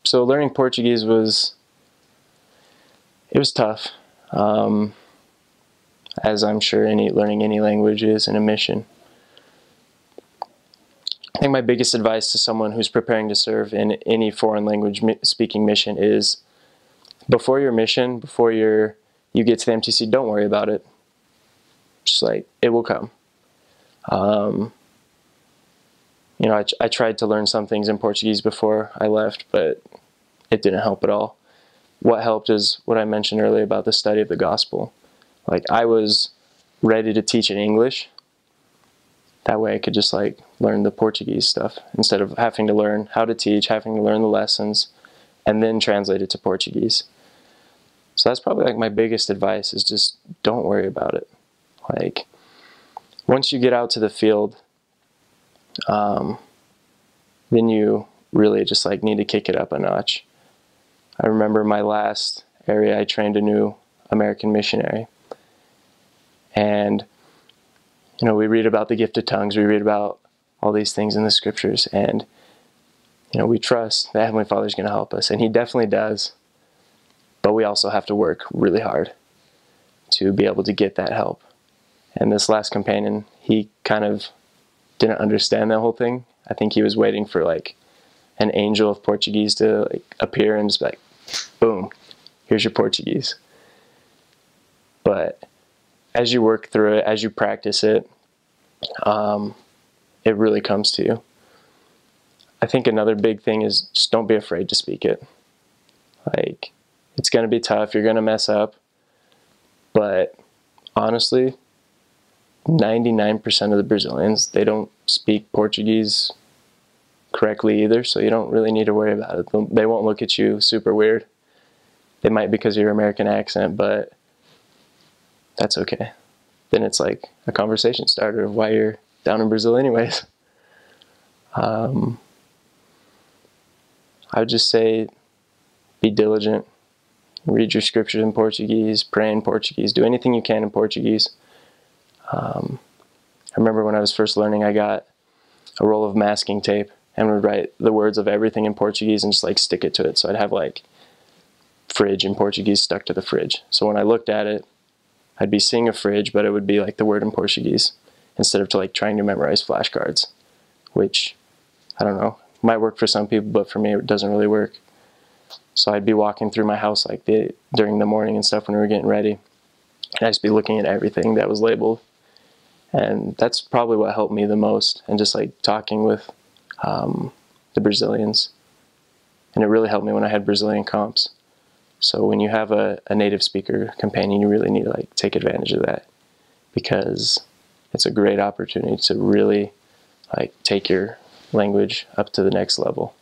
So learning Portuguese was tough, as I'm sure learning any language is in a mission. I think my biggest advice to someone who's preparing to serve in any foreign language speaking mission is, before your mission, before you get to the MTC, don't worry about it. Just like, it will come. You know, I tried to learn some things in Portuguese before I left, but it didn't help at all. What helped is what I mentioned earlier about the study of the gospel. Like, I was ready to teach in English. That way I could just like learn the Portuguese stuff instead of having to learn how to teach, having to learn the lessons, and then translate it to Portuguese. So that's probably like my biggest advice, is just don't worry about it. Like, once you get out to the field, then you really just like need to kick it up a notch. I remember my last area, I trained a new American missionary. And, you know, we read about the gift of tongues, we read about all these things in the scriptures, and, you know, we trust that Heavenly Father's going to help us, and He definitely does. But we also have to work really hard to be able to get that help. And this last companion, he kind of didn't understand that whole thing. I think he was waiting for like an angel of Portuguese to like appear and just be like, boom, here's your Portuguese. But as you work through it, as you practice it, it really comes to you. I think another big thing is just don't be afraid to speak it. Like, it's going to be tough, you're going to mess up, but honestly, 99% of the Brazilians, they don't speak Portuguese correctly either, so you don't really need to worry about it. They won't look at you super weird. They might because of your American accent, but that's okay. Then it's like a conversation starter of why you're down in Brazil anyways. I would just say be diligent. Read your scriptures in Portuguese, pray in Portuguese, do anything you can in Portuguese. I remember when I was first learning, I got a roll of masking tape and would write the words of everything in Portuguese and just like stick it to it. So I'd have like fridge in Portuguese stuck to the fridge. So when I looked at it, I'd be seeing a fridge, but it would be like the word in Portuguese instead of to like trying to memorize flashcards, which, I don't know, might work for some people, but for me it doesn't really work. So I'd be walking through my house like during the morning and stuff when we were getting ready, and I'd just be looking at everything that was labeled. And that's probably what helped me the most, and just like talking with the Brazilians. And it really helped me when I had Brazilian comps. So when you have a native speaker companion, you really need to like take advantage of that, because it's a great opportunity to really like take your language up to the next level.